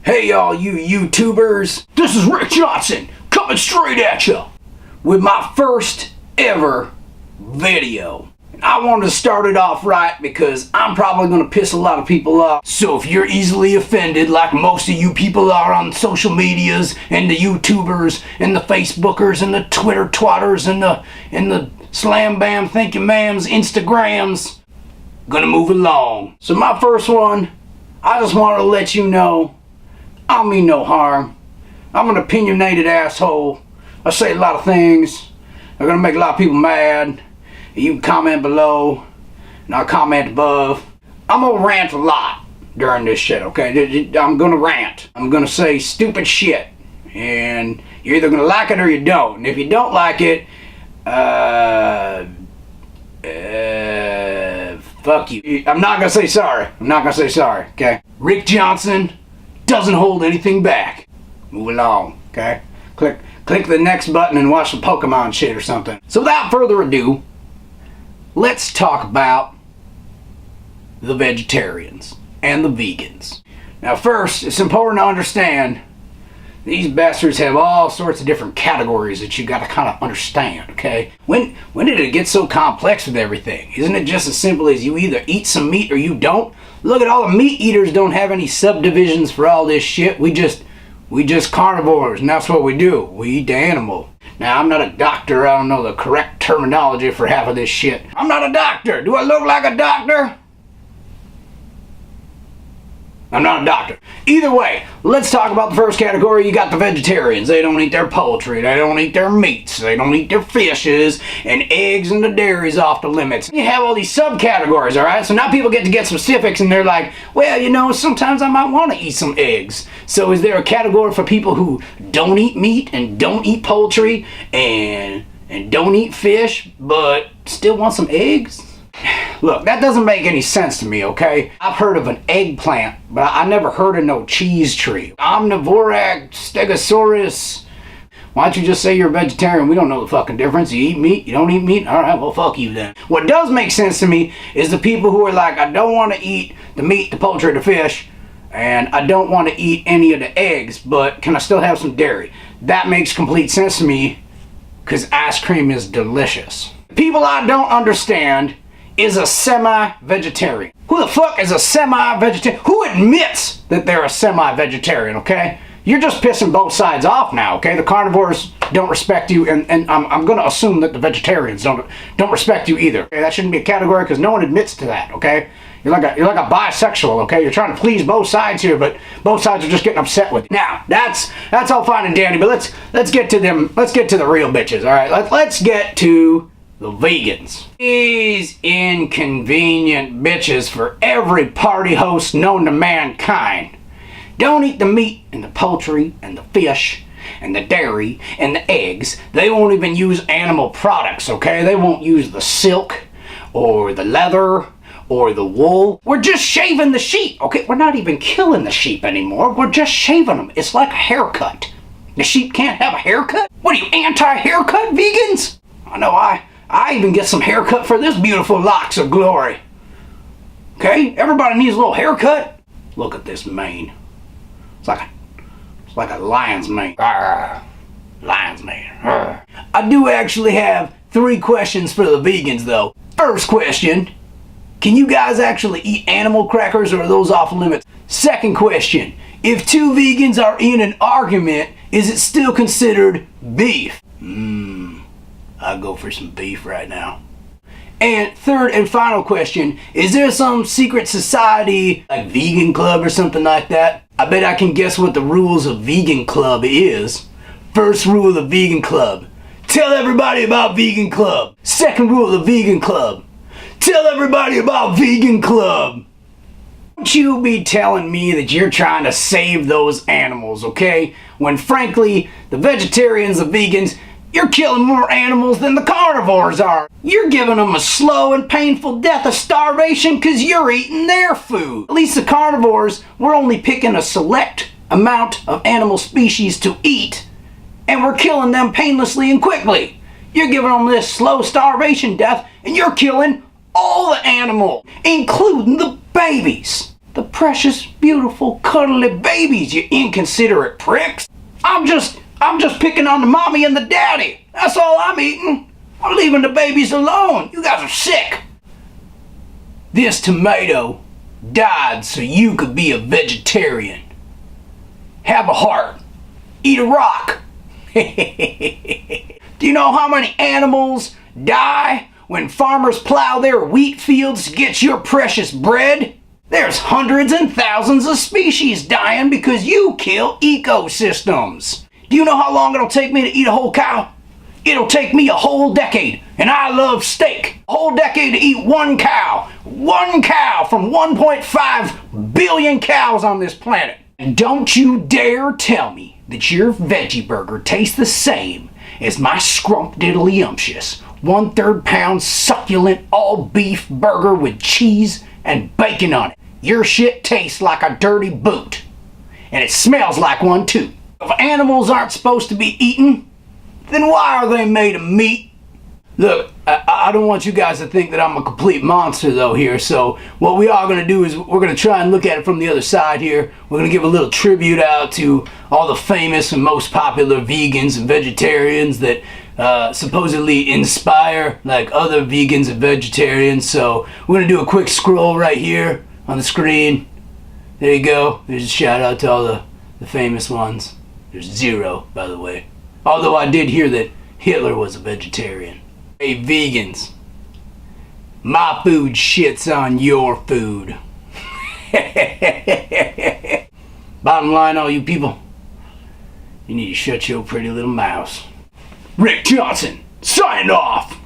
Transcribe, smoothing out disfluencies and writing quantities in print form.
Hey y'all, you YouTubers, this is Rick Johnson coming straight at you with my first ever video. And I wanted to start it off right because I'm probably going to piss a lot of people off. So if you're easily offended like most of you people are on social medias and the YouTubers and the Facebookers and the Twitter twatters and the slam bam thank you ma'ams Instagrams, gonna move along. So my first one, I just want to let you know I mean no harm. I'm an opinionated asshole. I say a lot of things. I'm gonna make a lot of people mad. You can comment below, and I'll comment above. I'm gonna rant a lot during this shit, okay? I'm gonna rant. I'm gonna say stupid shit. And you're either gonna like it or you don't. And if you don't like it, fuck you. I'm not gonna say sorry. I'm not gonna say sorry, okay? Rick Johnson doesn't hold anything back. Move along, okay? Click the next button and watch some Pokemon shit or something. So without further ado, let's talk about the vegetarians and the vegans. Now first, it's important to understand these bastards have all sorts of different categories that you gotta kind of understand, okay? When did it get so complex with everything? Isn't it just as simple as you either eat some meat or you don't? Look at all the meat eaters don't have any subdivisions for all this shit. We just carnivores, and that's what we do. We eat the animal. Now, I'm not a doctor. I don't know the correct terminology for half of this shit. I'm not a doctor. Do I look like a doctor? I'm not a doctor. Either way, let's talk about the first category. You got the vegetarians. They don't eat their poultry. They don't eat their meats. They don't eat their fishes. And eggs and the dairy's off the limits. You have all these subcategories, alright? So now people get to get specifics and they're like, well, you know, sometimes I might want to eat some eggs. So is there a category for people who don't eat meat and don't eat poultry and don't eat fish but still want some eggs? Look, that doesn't make any sense to me, okay? I've heard of an eggplant, but I never heard of no cheese tree. Omnivorac, Stegosaurus. Why don't you just say you're a vegetarian? We don't know the fucking difference. You eat meat, you don't eat meat? Alright, well fuck you then. What does make sense to me is the people who are like, I don't want to eat the meat, the poultry, the fish, and I don't want to eat any of the eggs, but can I still have some dairy? That makes complete sense to me, because ice cream is delicious. People I don't understand is a semi-vegetarian. Who the fuck is a semi-vegetarian? Who admits that they're a semi-vegetarian, okay? You're just pissing both sides off now, okay? The carnivores don't respect you, and I'm gonna assume that the vegetarians don't respect you either. Okay? That shouldn't be a category because no one admits to that, okay? You're like a bisexual, okay? You're trying to please both sides here, but both sides are just getting upset with you. Now, that's all fine and dandy, but let's get to them. Let's get to the real bitches, all right? Let's get to the vegans. These inconvenient bitches for every party host known to mankind. Don't eat the meat and the poultry and the fish and the dairy and the eggs. They won't even use animal products, okay? They won't use the silk or the leather or the wool. We're just shaving the sheep, okay? We're not even killing the sheep anymore. We're just shaving them. It's like a haircut. The sheep can't have a haircut? What are you, anti-haircut vegans? I know I even get some haircut for this beautiful locks of glory. Okay? Everybody needs a little haircut. Look at this mane. It's like a lion's mane. Arr, lion's mane. Arr. I do actually have 3 questions for the vegans though. First question, can you guys actually eat animal crackers or are those off limits? Second question, if 2 vegans are in an argument, is it still considered beef? I'll go for some beef right now. And third and final question, is there some secret society like Vegan Club or something like that? I bet I can guess what the rules of Vegan Club is. First rule of the Vegan Club, tell everybody about Vegan Club. Second rule of the Vegan Club, tell everybody about Vegan Club. Don't you be telling me that you're trying to save those animals, okay? When frankly, the vegetarians, the vegans, you're killing more animals than the carnivores are. You're giving them a slow and painful death of starvation because you're eating their food. At least the carnivores, we're only picking a select amount of animal species to eat, and we're killing them painlessly and quickly. You're giving them this slow starvation death, and you're killing all the animals, including the babies. The precious, beautiful, cuddly babies, you inconsiderate pricks. I'm just picking on the mommy and the daddy. That's all I'm eating. I'm leaving the babies alone. You guys are sick. This tomato died so you could be a vegetarian. Have a heart. Eat a rock. Do you know how many animals die when farmers plow their wheat fields to get your precious bread? There's hundreds and thousands of species dying because you kill ecosystems. Do you know how long it'll take me to eat a whole cow? It'll take me a whole decade, and I love steak. A whole decade to eat one cow. One cow from 1.5 billion cows on this planet. And don't you dare tell me that your veggie burger tastes the same as my scrumptiddlyumptious 1/3 pound succulent all beef burger with cheese and bacon on it. Your shit tastes like a dirty boot. And it smells like one too. If animals aren't supposed to be eaten, then why are they made of meat? Look, I don't want you guys to think that I'm a complete monster though here, so what we are going to do is we're going to try and look at it from the other side here. We're going to give a little tribute out to all the famous and most popular vegans and vegetarians that supposedly inspire like other vegans and vegetarians. So we're going to do a quick scroll right here on the screen. There you go. There's a shout out to all the famous ones. There's 0, by the way. Although I did hear that Hitler was a vegetarian. Hey vegans, my food shits on your food. Bottom line, all you people, you need to shut your pretty little mouths. Rick Johnson, signing off.